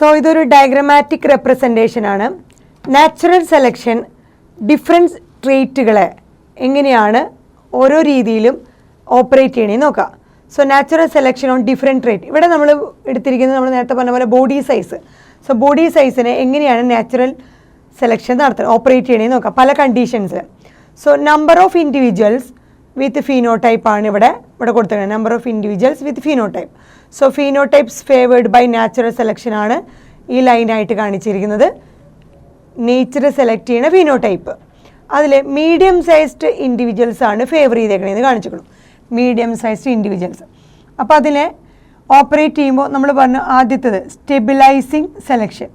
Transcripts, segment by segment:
So ഇതൊരു diagrammatic representation ആണ്. Natural selection difference ട്രേറ്റുകളെ എങ്ങനെയാണ് ഓരോ രീതിയിലും ഓപ്പറേറ്റ് ചെയ്യണമെന്ന് നോക്കാം. So natural selection on different trait. ഇവിടെ നമ്മൾ എടുത്തിരിക്കുന്നത് നമ്മൾ നേരത്തെ പറഞ്ഞ പോലെ ബോഡി സൈസ്. സോ ബോഡി സൈസിനെ എങ്ങനെയാണ് നാച്ചുറൽ സെലക്ഷൻ നടത്തുന്നത്, ഓപ്പറേറ്റ് ചെയ്യണമെന്ന് നോക്കാം പല കണ്ടീഷൻസിൽ. So number of individuals with phenotype ആണ് ഇവിടെ കൊടുത്തിരിക്കുന്നത്. Number of individuals with phenotype. So phenotypes favoured by natural selection ആണ് ഈ ലൈനായിട്ട് കാണിച്ചിരിക്കുന്നത്. നേച്ചർ സെലക്ട് ചെയ്യുന്ന ഫീനോടൈപ്പ്. അതിൽ മീഡിയം സൈസ്ഡ് ഇൻഡിവിജ്വൽസ് ആണ് ഫേവർ ചെയ്തേക്കണേന്ന് കാണിച്ചിരിക്കണം. Medium sized individuals. അപ്പോൾ അതിനെ ഓപ്പറേറ്റ് ചെയ്യുമ്പോൾ നമ്മൾ പറഞ്ഞു ആദ്യത്തേത് സ്റ്റെബിലൈസിങ് സെലക്ഷൻ.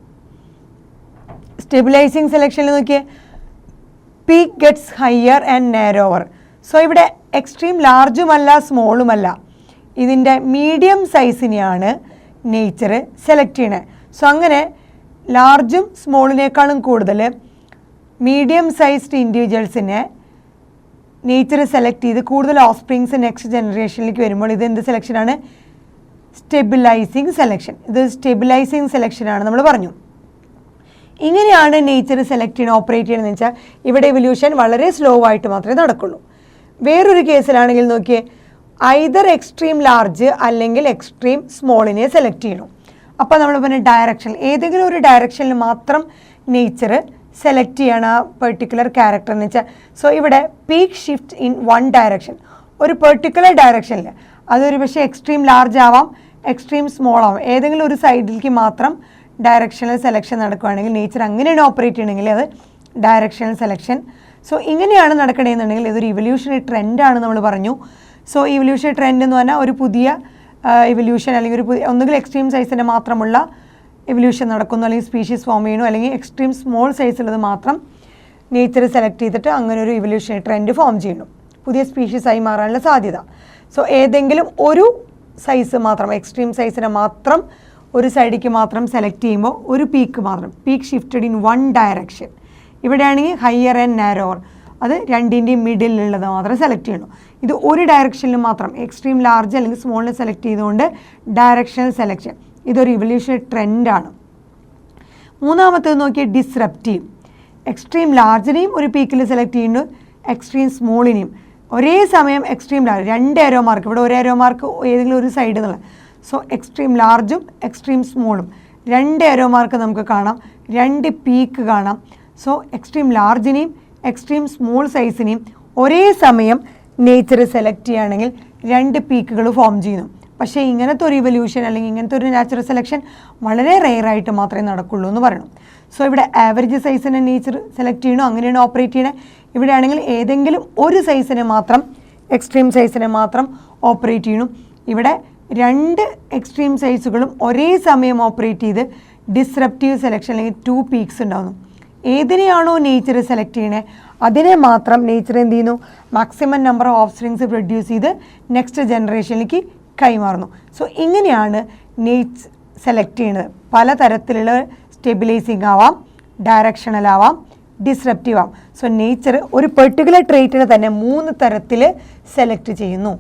സ്റ്റെബിലൈസിങ് സെലക്ഷനിൽ നോക്കിയേ peak gets higher and narrower. So ഇവിടെ എക്സ്ട്രീം ലാർജുമല്ല സ്മോളുമല്ല, ഇതിൻ്റെ മീഡിയം സൈസിനെയാണ് നേച്ചർ സെലക്ട് ചെയ്യണത്. സോ അങ്ങനെ ലാർജും സ്മോളിനേക്കാളും കൂടുതൽ മീഡിയം സൈസ്ഡ് ഇൻഡിവിജ്വൽസിനെ നേച്ചർ സെലക്ട് ചെയ്ത് കൂടുതൽ ഓഫ് സ്പ്രിങ്സ് നെക്സ്റ്റ് ജനറേഷനിലേക്ക് വരുമ്പോൾ ഇത് എന്ത് സെലക്ഷനാണ്? Stabilising selection. ഇത് സ്റ്റെബിലൈസിങ് സെലക്ഷനാണ് നമ്മൾ പറഞ്ഞു. ഇങ്ങനെയാണ് നേച്ചർ സെലക്ട് ചെയ്യണം, ഓപ്പറേറ്റ് ചെയ്യണമെന്ന് വെച്ചാൽ ഇവിടെ എവല്യൂഷൻ വളരെ സ്ലോ ആയിട്ട് മാത്രമേ നടക്കുള്ളൂ. വേറൊരു കേസിലാണെങ്കിൽ നോക്കിയേ ഐദർ എക്സ്ട്രീം ലാർജ് അല്ലെങ്കിൽ എക്സ്ട്രീം സ്മോളിനെ സെലക്ട് ചെയ്യണം. അപ്പോൾ നമ്മൾ പറഞ്ഞ ഡയറക്ഷൻ ഏതെങ്കിലും ഒരു ഡയറക്ഷനിൽ മാത്രം നേച്ചർ സെലക്ട് ചെയ്യണം ആ പെർട്ടിക്കുലർ ക്യാരക്ടർ എന്ന് വെച്ചാൽ. സോ ഇവിടെ peak shift in one direction, ഒരു പെർട്ടിക്കുലർ ഡയറക്ഷനിൽ അതൊരു പക്ഷേ എക്സ്ട്രീം ലാർജ് ആവാം എക്സ്ട്രീം സ്മോൾ ആവാം, ഏതെങ്കിലും ഒരു സൈഡിലേക്ക് മാത്രം ഡയറക്ഷണൽ സെലക്ഷൻ നടക്കുകയാണെങ്കിൽ നേച്ചർ അങ്ങനെയാണ് ഓപ്പറേറ്റ് ചെയ്യണമെങ്കിൽ അത് ഡയറക്ഷണൽ സെലക്ഷൻ. സോ ഇങ്ങനെയാണ് നടക്കണമെന്നുണ്ടെങ്കിൽ ഇതൊരു ഇവല്യൂഷണറി ട്രെൻഡാണ് നമ്മൾ പറഞ്ഞു. സോ ഇവല്യൂഷണറി ട്രെൻഡ് എന്ന് പറഞ്ഞാൽ ഒരു പുതിയ ഇവല്യൂഷൻ അല്ലെങ്കിൽ ഒരു പുതിയ ഒന്നുകിൽ എക്സ്ട്രീം സൈസിൻ്റെ മാത്രമുള്ള എവല്യൂഷൻ നടക്കുന്നു, അല്ലെങ്കിൽ സ്പീഷീസ് ഫോം ചെയ്യണു, അല്ലെങ്കിൽ എക്സ്ട്രീം സ്മോൾ സൈസുള്ളത് മാത്രം നേച്ചർ സെലക്ട് ചെയ്തിട്ട് അങ്ങനെ ഒരു ഇവല്യൂഷണറി ട്രെൻഡ് ഫോം ചെയ്യണം, പുതിയ സ്പീഷീസായി മാറാനുള്ള സാധ്യത. സോ ഏതെങ്കിലും ഒരു സൈസ് മാത്രം എക്സ്ട്രീം സൈസിനെ മാത്രം ഒരു സൈഡിലേക്ക് മാത്രം സെലക്ട് ചെയ്യുമ്പോൾ ഒരു പീക്ക് മാത്രം peak shifted in one direction. ഇവിടെയാണെങ്കിൽ ഹയർ ആൻഡ് നാരോവർ, അത് രണ്ടിൻ്റെയും മിഡിലുള്ളത് മാത്രം സെലക്ട് ചെയ്യണം. ഇത് ഒരു ഡയറക്ഷനിൽ മാത്രം എക്സ്ട്രീം ലാർജ് അല്ലെങ്കിൽ സ്മോളിനെ സെലക്ട് ചെയ്തുകൊണ്ട് ഡയറക്ഷണൽ സെലക്ഷൻ, ഇതൊരു ഇവല്യൂഷണറി ട്രെൻഡാണ്. മൂന്നാമത്തേത് നോക്കിയാൽ ഡിസ്റപ്റ്റീവ്. എക്സ്ട്രീം ലാർജിനെയും ഒരു പീക്കിൽ സെലക്ട് ചെയ്യുന്നു, എക്സ്ട്രീം സ്മോളിനെയും ഒരേ സമയം എക്സ്ട്രീം ലാർജ് രണ്ട് ഏരോ മാർക്ക്, ഇവിടെ ഒരു ഏരോ മാർക്ക് ഏതെങ്കിലും ഒരു സൈഡിൽ നിന്നുള്ള. സോ എക്സ്ട്രീം ലാർജും എക്സ്ട്രീം സ്മോളും രണ്ട് ഏരോ മാർക്ക് നമുക്ക് കാണാം, രണ്ട് പീക്ക് കാണാം. സോ എക്സ്ട്രീം ലാർജിനെയും എക്സ്ട്രീം സ്മോൾ സൈസിനെയും ഒരേ സമയം നേച്ചർ സെലക്ട് ചെയ്യുകയാണെങ്കിൽ രണ്ട് പീക്കുകൾ ഫോം ചെയ്യുന്നു. പക്ഷേ ഇങ്ങനത്തെ ഒരു ഇവല്യൂഷൻ അല്ലെങ്കിൽ ഇങ്ങനത്തെ ഒരു നാച്ചുറൽ സെലക്ഷൻ വളരെ റെയറായിട്ട് മാത്രമേ നടക്കുള്ളൂ എന്ന് പറയണം. സോ ഇവിടെ ആവറേജ് സൈസിനെ നേച്ചർ സെലക്ട് ചെയ്യണോ, അങ്ങനെയാണ് ഓപ്പറേറ്റ് ചെയ്യണത്. ഇവിടെ ആണെങ്കിൽ ഏതെങ്കിലും ഒരു സൈസിനെ മാത്രം എക്സ്ട്രീം സൈസിനെ മാത്രം ഓപ്പറേറ്റ് ചെയ്യണം. ഇവിടെ രണ്ട് എക്സ്ട്രീം സൈസുകളും ഒരേ സമയം ഓപ്പറേറ്റ് ചെയ്ത് ഡിസ്റപ്റ്റീവ് സെലക്ഷൻ അല്ലെങ്കിൽ ടു പീക്സ് ഉണ്ടാകുന്നു. ഏതിനെയാണോ നേച്ചർ സെലക്ട് ചെയ്യണേ അതിനെ മാത്രം നേച്ചർ എന്ത് ചെയ്യുന്നു, maximum number of springs produce ചെയ്ത് നെക്സ്റ്റ് ജനറേഷനിലേക്ക് കൈമാറുന്നു. സോ ഇങ്ങനെയാണ് നേച്ചർ സെലക്ട് ചെയ്യുന്നത്. പലതരത്തിലുള്ള സ്റ്റെബിലൈസിങ് ആവാം, ഡയറക്ഷണൽ ആവാം, ഡിസ്റപ്റ്റീവ് ആവാം. സോ നേച്ചർ ഒരു പെർട്ടിക്കുലർ ട്രേറ്റിനെ തന്നെ 3 തരത്തിൽ സെലക്ട് ചെയ്യുന്നു.